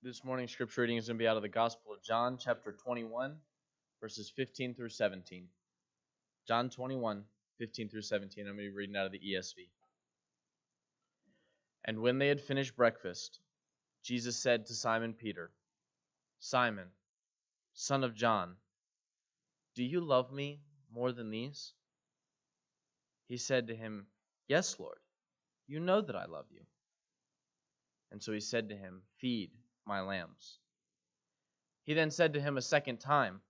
This morning's scripture reading is going to be out of the Gospel of John, chapter 21, verses 15 through 17. John 21, 15 through 17. I'm going to be reading out of the ESV. And when they had finished breakfast, Jesus said to Simon Peter, "Simon, son of John, do you love me more than these?" He said to him, "Yes, Lord, you know that I love you." And so he said to him, "Feed my lambs." He then said to him a second time,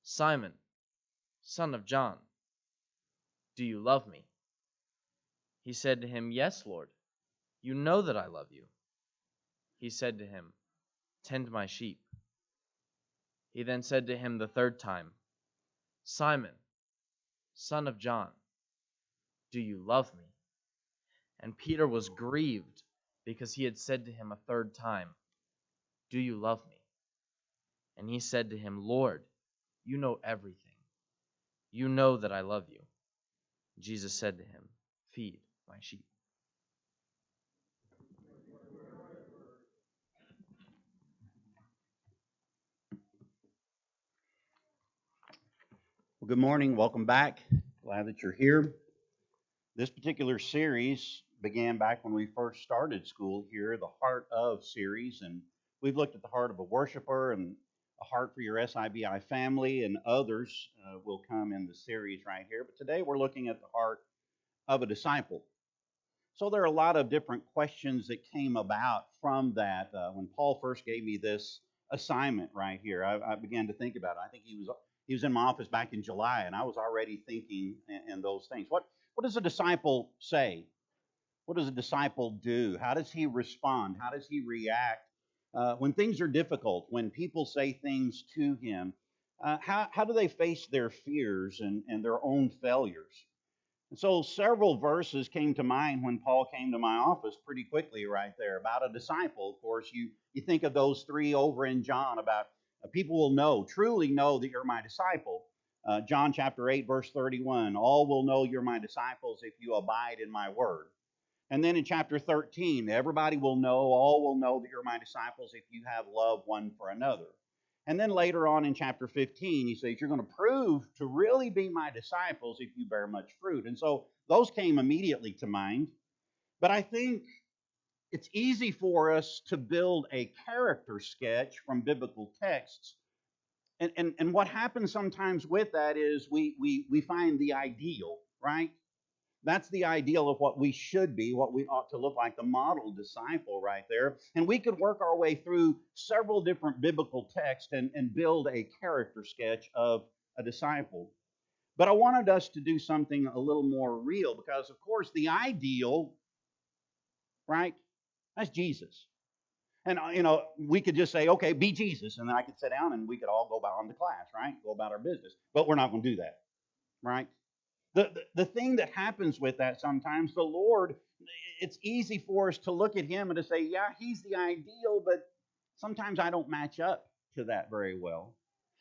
"Simon, son of John, do you love me?" He said to him, "Yes, Lord, you know that I love you." He said to him, "Tend my sheep." He then said to him the third time, "Simon, son of John, do you love me?" And Peter was grieved because he had said to him a third time, "Do you love me?" And he said to him, "Lord, you know everything. You know that I love you." Jesus said to him, "Feed my sheep." Well, good morning. Welcome back. Glad that you're here. This particular series began back when we first started school here, the Heart of series, and we've looked at the heart of a worshiper and a heart for your SIBI family, and others will come in the series right here. But today we're looking at the heart of a disciple. So there are a lot of different questions that came about from that. When Paul first gave me this assignment right here, I began to think about it. I think he was in my office back in July, and I was already thinking in those things. What does a disciple say? What does a disciple do? How does he respond? How does he react when things are difficult? When people say things to him, how do they face their fears and their own failures? And so several verses came to mind when Paul came to my office pretty quickly right there about a disciple. Of course, you think of those three over in John about people will truly know that you're my disciple. John chapter 8, verse 31, all will know you're my disciples if you abide in my word. And then in chapter 13, everybody will know, all will know that you're my disciples if you have love one for another. And then later on in chapter 15, he says, you're going to prove to really be my disciples if you bear much fruit. And so those came immediately to mind. But I think it's easy for us to build a character sketch from biblical texts. And what happens sometimes with that is we find the ideal, right? That's the ideal of what we should be, what we ought to look like, the model disciple right there. And we could work our way through several different biblical texts and build a character sketch of a disciple. But I wanted us to do something a little more real because, of course, the ideal, right, that's Jesus. And, we could just say, okay, be Jesus. And then I could sit down and we could all go about on to class, right? Go about our business. But we're not going to do that, right? The thing that happens with that sometimes, the Lord, it's easy for us to look at him and to say, yeah, he's the ideal, but sometimes I don't match up to that very well.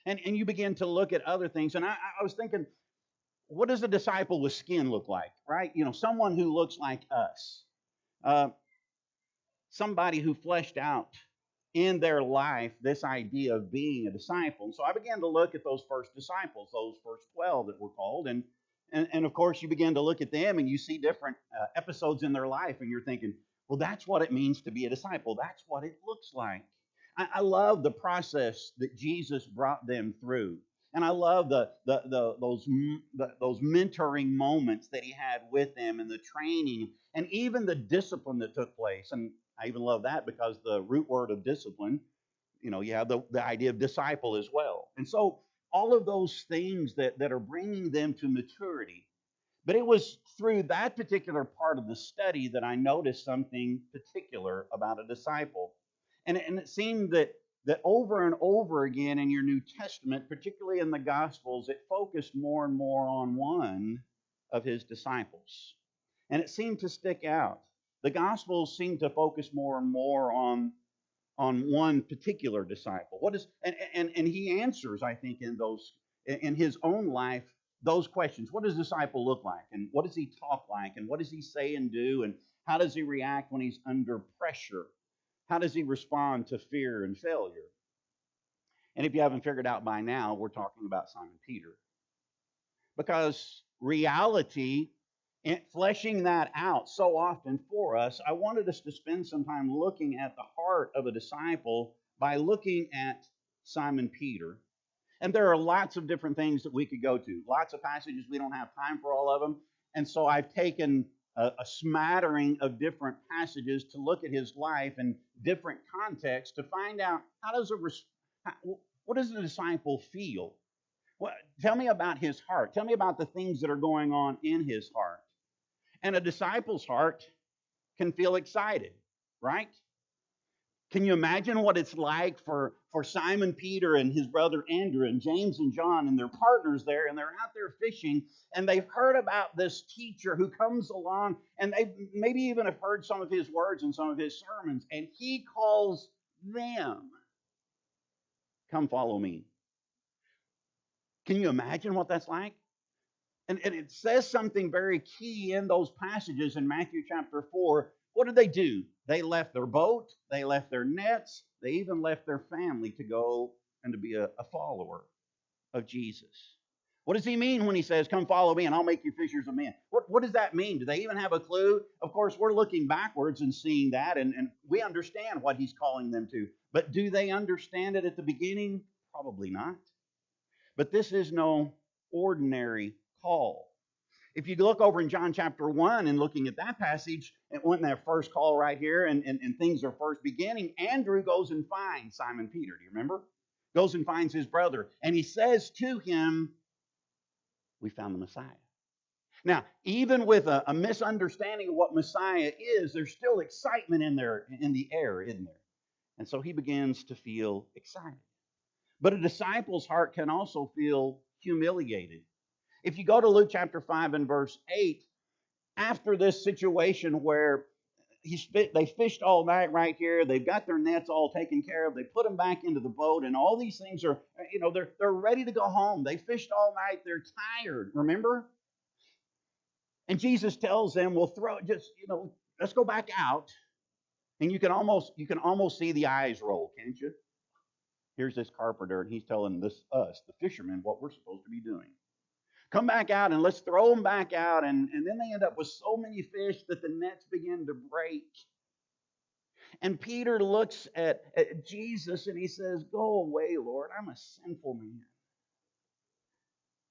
And you begin to look at other things. And I was thinking, what does a disciple with skin look like, right? Someone who looks like us. Uh, Somebody who fleshed out in their life this idea of being a disciple. And so I began to look at those first disciples, those first 12 that were called. And of course, you begin to look at them and you see different episodes in their life, and you're thinking, well, that's what it means to be a disciple. That's what it looks like. I love the process that Jesus brought them through. And I love those mentoring moments that he had with them and the training and even the discipline that took place. And I even love that because the root word of discipline, you have the idea of disciple as well. And so all of those things that are bringing them to maturity. But it was through that particular part of the study that I noticed something particular about a disciple. And it seemed that over and over again in your New Testament, particularly in the Gospels, it focused more and more on one of his disciples. And it seemed to stick out. The Gospels seem to focus more and more on one particular disciple. What is and he answers, I think, in his own life those questions. What does a disciple look like? And what does he talk like? And what does he say and do? And how does he react when he's under pressure? How does he respond to fear and failure? And if you haven't figured out by now, we're talking about Simon Peter. Because reality, fleshing that out so often for us, I wanted us to spend some time looking at the heart of a disciple by looking at Simon Peter. And there are lots of different things that we could go to, lots of passages. We don't have time for all of them. And so I've taken a smattering of different passages to look at his life in different contexts to find out what does a disciple feel? Tell me about his heart. Tell me about the things that are going on in his heart. And a disciple's heart can feel excited, right? Can you imagine what it's like for Simon Peter and his brother Andrew and James and John and their partners there, and they're out there fishing, and they've heard about this teacher who comes along, and they maybe even have heard some of his words and some of his sermons, and he calls them, come follow me. Can you imagine what that's like? And it says something very key in those passages in Matthew chapter 4. What did they do? They left their boat, they left their nets, they even left their family to go and to be a follower of Jesus. What does he mean when he says, come follow me and I'll make you fishers of men? What does that mean? Do they even have a clue? Of course, we're looking backwards and seeing that, and we understand what he's calling them to. But do they understand it at the beginning? Probably not. But this is no ordinary call. If you look over in John chapter 1 and looking at that passage, it went in that first call right here, and things are first beginning. Andrew goes and finds Simon Peter. Do you remember? Goes and finds his brother. And he says to him, we found the Messiah. Now, even with a misunderstanding of what Messiah is, there's still excitement in the air, isn't there? And so he begins to feel excited. But a disciple's heart can also feel humiliated. If you go to Luke chapter 5 and verse 8, after this situation where they fished all night right here, they've got their nets all taken care of, they put them back into the boat, and all these things are, they're ready to go home. They fished all night, they're tired, remember? And Jesus tells them, well, let's go back out. And you can almost see the eyes roll, can't you? Here's this carpenter, and he's telling us, the fishermen, what we're supposed to be doing. Come back out and let's throw them back out. And then they end up with so many fish that the nets begin to break. And Peter looks at Jesus and he says, go away, Lord. I'm a sinful man.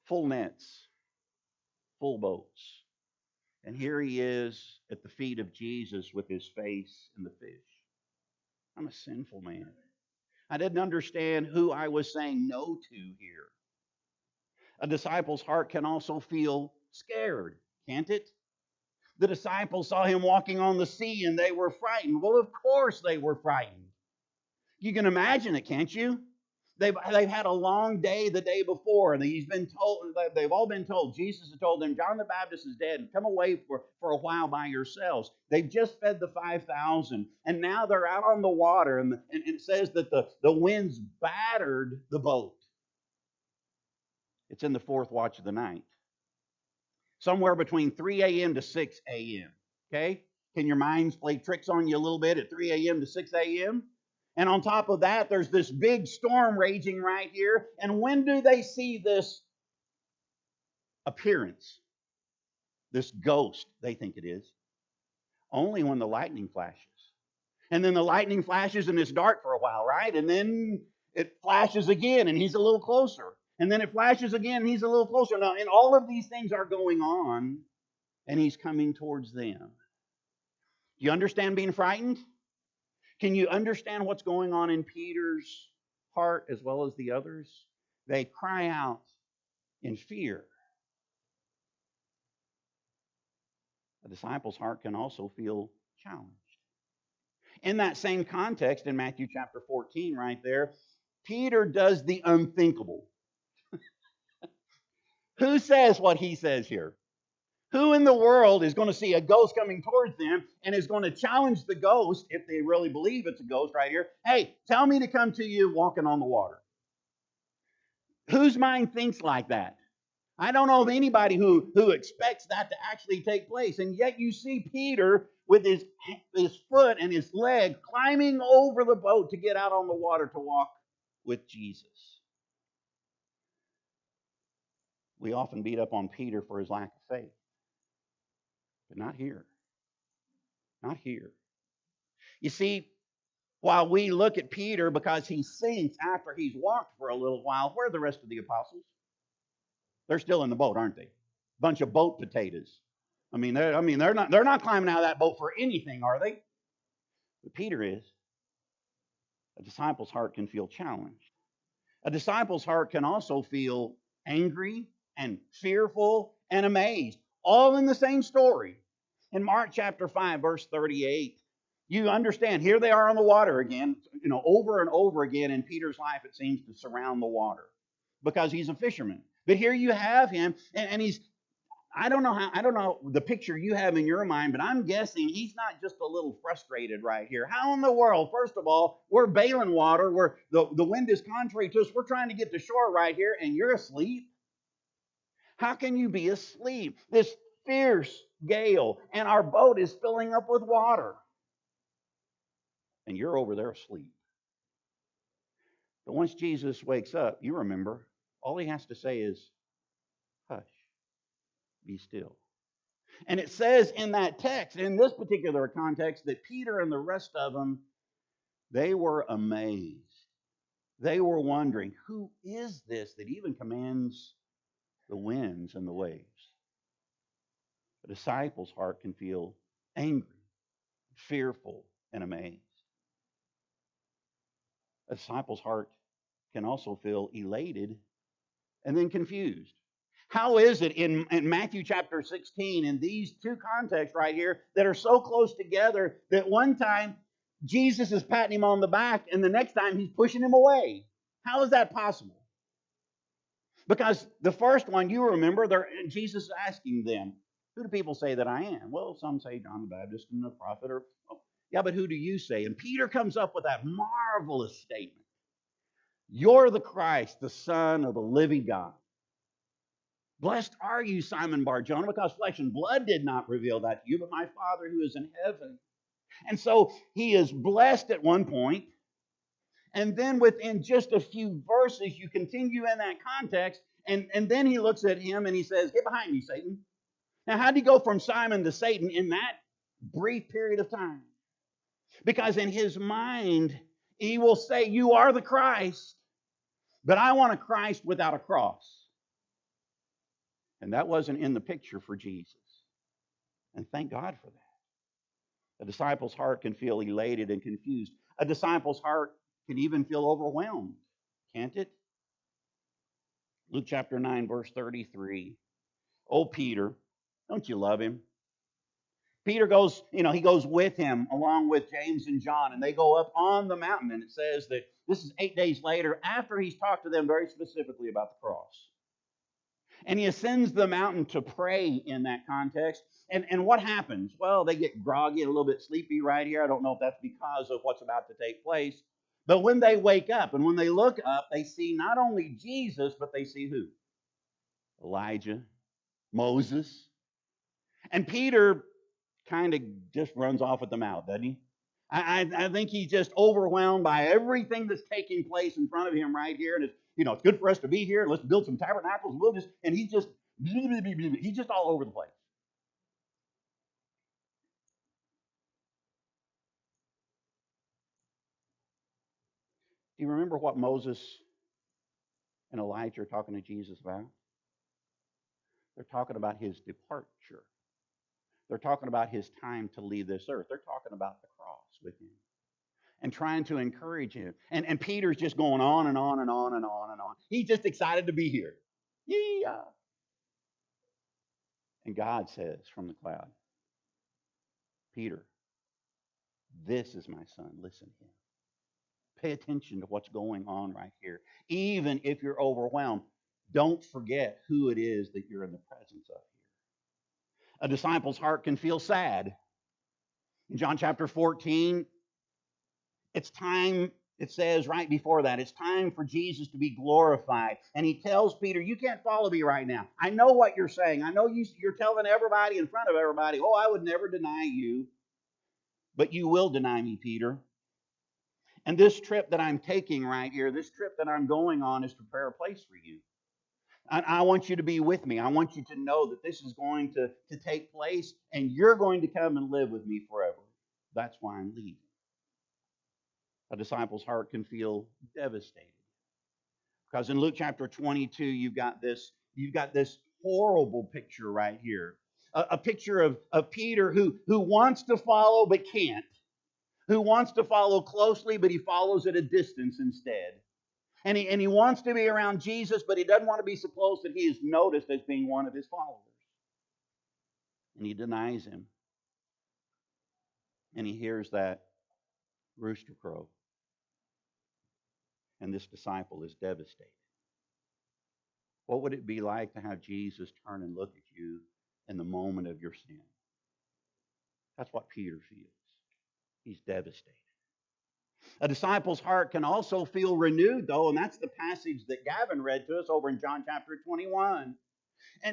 Full nets, full boats. And here he is at the feet of Jesus with his face in the fish. I'm a sinful man. I didn't understand who I was saying no to here. A disciple's heart can also feel scared, can't it? The disciples saw him walking on the sea and they were frightened. Well, of course they were frightened. You can imagine it, can't you? They've had a long day the day before, and they've all been told, Jesus has told them, John the Baptist is dead, and come away for a while by yourselves. They've just fed the 5,000, and now they're out on the water, and it says that the winds battered the boat. It's in the fourth watch of the night. Somewhere between 3 a.m. to 6 a.m. Okay? Can your minds play tricks on you a little bit at 3 a.m. to 6 a.m.? And on top of that, there's this big storm raging right here. And when do they see this appearance? This ghost, they think it is. Only when the lightning flashes. And then the lightning flashes and it's dark for a while, right? And then it flashes again and he's a little closer. And then it flashes again and he's a little closer. Now, and all of these things are going on and he's coming towards them. Do you understand being frightened? Can you understand what's going on in Peter's heart as well as the others? They cry out in fear. A disciple's heart can also feel challenged. In that same context, in Matthew chapter 14, right there, Peter does the unthinkable. Who says what he says here? Who in the world is going to see a ghost coming towards them and is going to challenge the ghost, if they really believe it's a ghost right here? Hey, tell me to come to you walking on the water. Whose mind thinks like that? I don't know of anybody who expects that to actually take place. And yet you see Peter with his foot and his leg climbing over the boat to get out on the water to walk with Jesus. We often beat up on Peter for his lack of faith, but not here. Not here. You see, while we look at Peter because he sinks after he's walked for a little while, where are the rest of the apostles? They're still in the boat, aren't they? Bunch of boat potatoes. They're not climbing out of that boat for anything, are they? But Peter is. A disciple's heart can feel challenged. A disciple's heart can also feel angry and fearful and amazed, all in the same story. In Mark chapter 5, verse 38, you understand, here they are on the water again, over and over again in Peter's life, it seems to surround the water because he's a fisherman. But here you have him, and he's, I don't know the picture you have in your mind, but I'm guessing he's not just a little frustrated right here. How in the world, first of all, we're bailing water, where the wind is contrary to us, we're trying to get to shore right here, and you're asleep? How can you be asleep? This fierce gale, and our boat is filling up with water, and you're over there asleep. But once Jesus wakes up, you remember, all he has to say is, hush, be still. And it says in that text, in this particular context, that Peter and the rest of them, they were amazed. They were wondering, who is this that even commands the winds and the waves? A disciple's heart can feel angry, fearful, and amazed. A disciple's heart can also feel elated and then confused. How is it in Matthew chapter 16, in these two contexts right here that are so close together, that one time Jesus is patting him on the back and the next time he's pushing him away? How is that possible? Because the first one, you remember, Jesus is asking them, who do people say that I am? Well, some say John the Baptist and the prophet. Yeah, but who do you say? And Peter comes up with that marvelous statement. You're the Christ, the Son of the living God. Blessed are you, Simon Bar-Jonah, because flesh and blood did not reveal that to you, but my Father who is in heaven. And so he is blessed at one point, and then within just a few verses, you continue in that context, and then he looks at him and he says, get behind me, Satan. Now, how did he go from Simon to Satan in that brief period of time? Because in his mind, he will say, you are the Christ, but I want a Christ without a cross. And that wasn't in the picture for Jesus. And thank God for that. A disciple's heart can feel elated and confused. A disciple's heart can even feel overwhelmed, can't it? Luke chapter 9, verse 33. Oh, Peter, don't you love him? Peter goes, he goes with him along with James and John, and they go up on the mountain. And it says that this is 8 days later, after he's talked to them very specifically about the cross. And he ascends the mountain to pray in that context. And what happens? Well, they get groggy, a little bit sleepy right here. I don't know if that's because of what's about to take place. But when they wake up and when they look up, they see not only Jesus, but they see who? Elijah, Moses. And Peter kind of just runs off at the mouth, doesn't he? I think he's just overwhelmed by everything that's taking place in front of him right here. And it's good for us to be here. Let's build some tabernacles. And he's just all over the place. Do you remember what Moses and Elijah are talking to Jesus about? They're talking about his departure. They're talking about his time to leave this earth. They're talking about the cross with him and trying to encourage him. And Peter's just going on and on and on and on and on. He's just excited to be here. Yeah. And God says from the cloud, Peter, this is my son. Listen to him. Pay attention to what's going on right here. Even if you're overwhelmed, don't forget who it is that you're in the presence of here. A disciple's heart can feel sad. In John chapter 14, it's time It says right before that, it's time for Jesus to be glorified. And he tells Peter, you can't follow me right now. I know what you're saying. I know you're telling everybody in front of everybody, oh, I would never deny you. But you will deny me, Peter. And this trip that I'm taking right here, this trip that I'm going on is to prepare a place for you. I want you to be with me. I want you to know that this is going to take place and you're going to come and live with me forever. That's why I'm leaving. A disciple's heart can feel devastated. Because in Luke chapter 22, you've got this horrible picture right here. A picture of Peter who wants to follow but can't. Who wants to follow closely, but he follows at a distance instead. And he wants to be around Jesus, but he doesn't want to be so close that he is noticed as being one of his followers. And he denies him. And he hears that rooster crow. And this disciple is devastated. What would it be like to have Jesus turn and look at you in the moment of your sin? That's what Peter feels. He's devastated. A disciple's heart can also feel renewed, though, and that's the passage that Gavin read to us over in John chapter 21.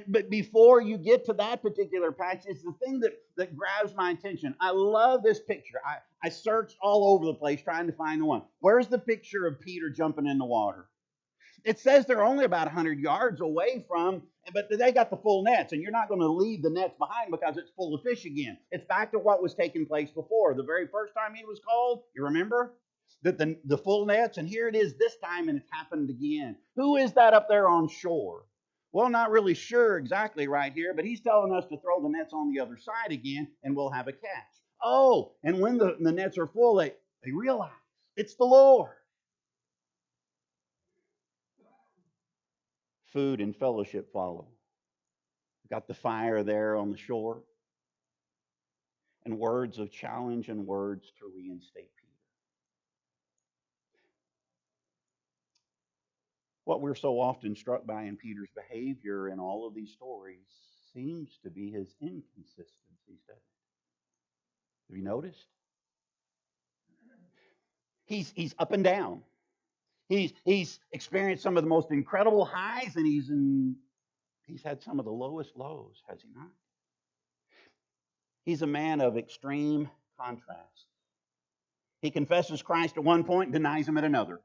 But before you get to that particular passage, it's the thing that grabs my attention. I love this picture. I searched all over the place trying to find the one. Where's the picture of Peter jumping in the water? It says they're only about 100 yards away from, but they got the full nets, and you're not going to leave the nets behind because it's full of fish again. It's back to what was taking place before. The very first time he was called, you remember? The full nets, and here it is this time, and it's happened again. Who is that up there on shore? Well, not really sure exactly right here, but he's telling us to throw the nets on the other side again, and we'll have a catch. Oh, and when the nets are full, they realize it's the Lord. Food and fellowship follow. We've got the fire there on the shore, and words of challenge and words to reinstate Peter. What we're so often struck by in Peter's behavior in all of these stories seems to be his inconsistencies, doesn't it? Have you noticed? He's up and down. He's experienced some of the most incredible highs, and he's had some of the lowest lows, has he not? He's a man of extreme contrast. He confesses Christ at one point, denies him at another.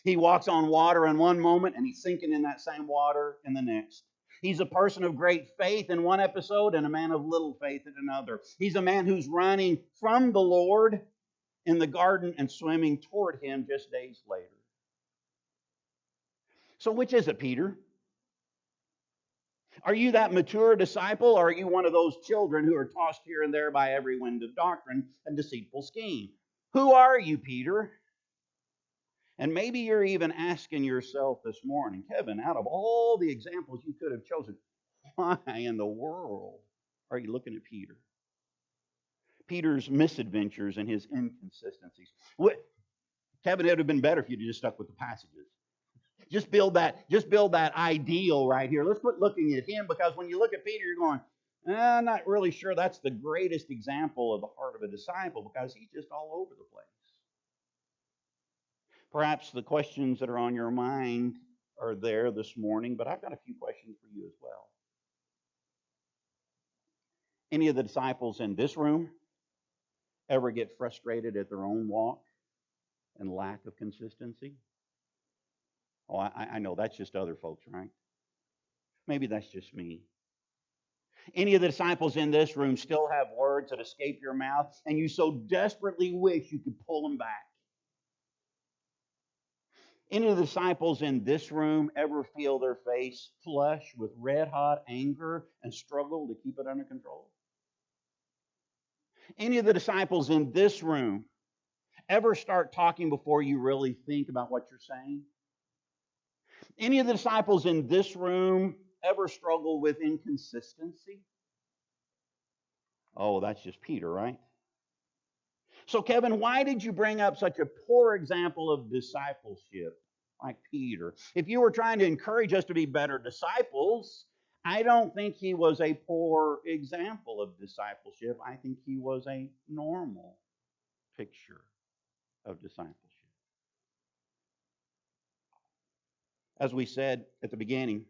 He walks on water in one moment, and he's sinking in that same water in the next. He's a person of great faith in one episode and a man of little faith in another. He's a man who's running from the Lord in the garden and swimming toward him just days later. So which is it, Peter? Are you that mature disciple, or are you one of those children who are tossed here and there by every wind of doctrine and deceitful scheme? Who are you, Peter? And maybe you're even asking yourself this morning, Kevin, out of all the examples you could have chosen, why in the world are you looking at Peter? Peter's misadventures and his inconsistencies. Kevin, it would have been better if you'd just stuck with the passages. Just build that ideal right here. Let's quit looking at him, because when you look at Peter, you're going, I'm not really sure that's the greatest example of the heart of a disciple, because he's just all over the place. Perhaps the questions that are on your mind are there this morning, but I've got a few questions for you as well. Any of the disciples in this room ever get frustrated at their own walk and lack of consistency? Oh, I know that's just other folks, right? Maybe that's just me. Any of the disciples in this room still have words that escape your mouth, and you so desperately wish you could pull them back? Any of the disciples in this room ever feel their face flush with red-hot anger and struggle to keep it under control? Any of the disciples in this room ever start talking before you really think about what you're saying? Any of the disciples in this room ever struggle with inconsistency? Oh, that's just Peter, right? So, Kevin, why did you bring up such a poor example of discipleship like Peter? If you were trying to encourage us to be better disciples, I don't think he was a poor example of discipleship. I think he was a normal picture of discipleship. As we said at the beginning,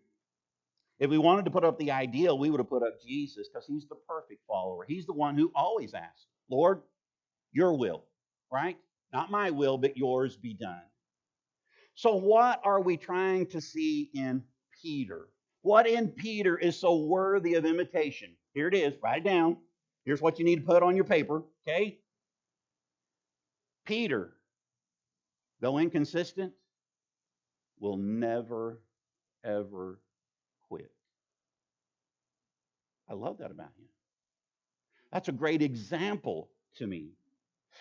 if we wanted to put up the ideal, we would have put up Jesus because he's the perfect follower. He's the one who always asks, Lord, your will, right? Not my will, but yours be done. So, what are we trying to see in Peter? What in Peter is so worthy of imitation? Here it is, write it down. Here's what you need to put on your paper, okay? Peter, though inconsistent, will never, ever quit. I love that about him. That's a great example to me.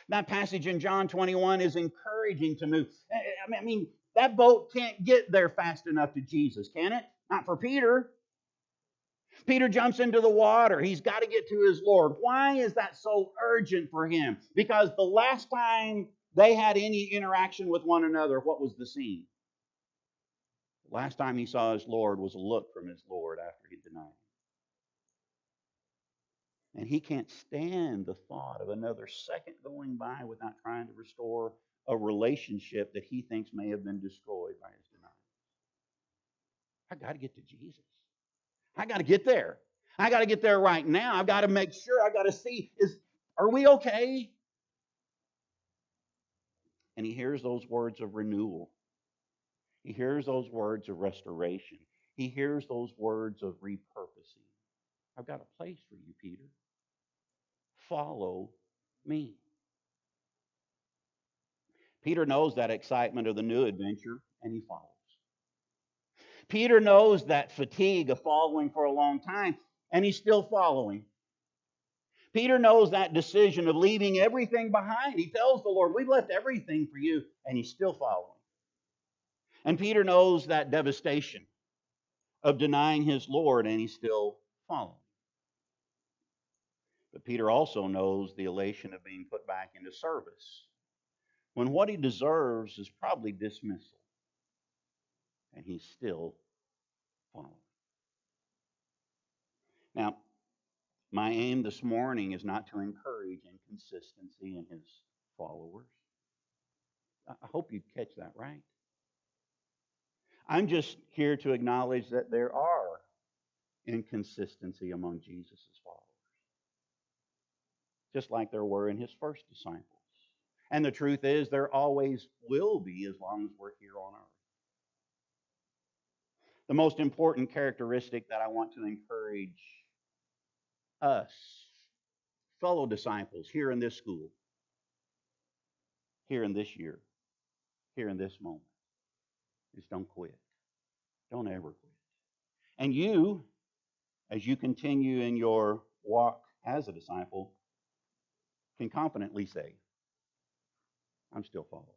That passage in John 21 is encouraging to move. I mean, that boat can't get there fast enough to Jesus, can it? Not for Peter. Peter jumps into the water. He's got to get to his Lord. Why is that so urgent for him? Because the last time they had any interaction with one another, what was the scene? The last time he saw his Lord was a look from his Lord after he denied him. And he can't stand the thought of another second going by without trying to restore a relationship that he thinks may have been destroyed by his denial. I got to get to Jesus. I got to get there. I got to get there right now. I've got to make sure. I've got to see, are we okay? And he hears those words of renewal. He hears those words of restoration. He hears those words of repurposing. I've got a place for you, Peter. Follow me. Peter knows that excitement of the new adventure, and he follows. Peter knows that fatigue of following for a long time, and he's still following. Peter knows that decision of leaving everything behind. He tells the Lord, we've left everything for you, and he's still following. And Peter knows that devastation of denying his Lord, and he's still following. But Peter also knows the elation of being put back into service, when what he deserves is probably dismissal, and he's still following. Now, my aim this morning is not to encourage inconsistency in his followers. I hope you catch that right. I'm just here to acknowledge that there are inconsistency among Jesus' followers, just like there were in his first disciples. And the truth is, there always will be as long as we're here on earth. The most important characteristic that I want to encourage us, fellow disciples, here in this school, here in this year, here in this moment, is don't quit. Don't ever quit. And you, as you continue in your walk as a disciple, can confidently say, I'm still following.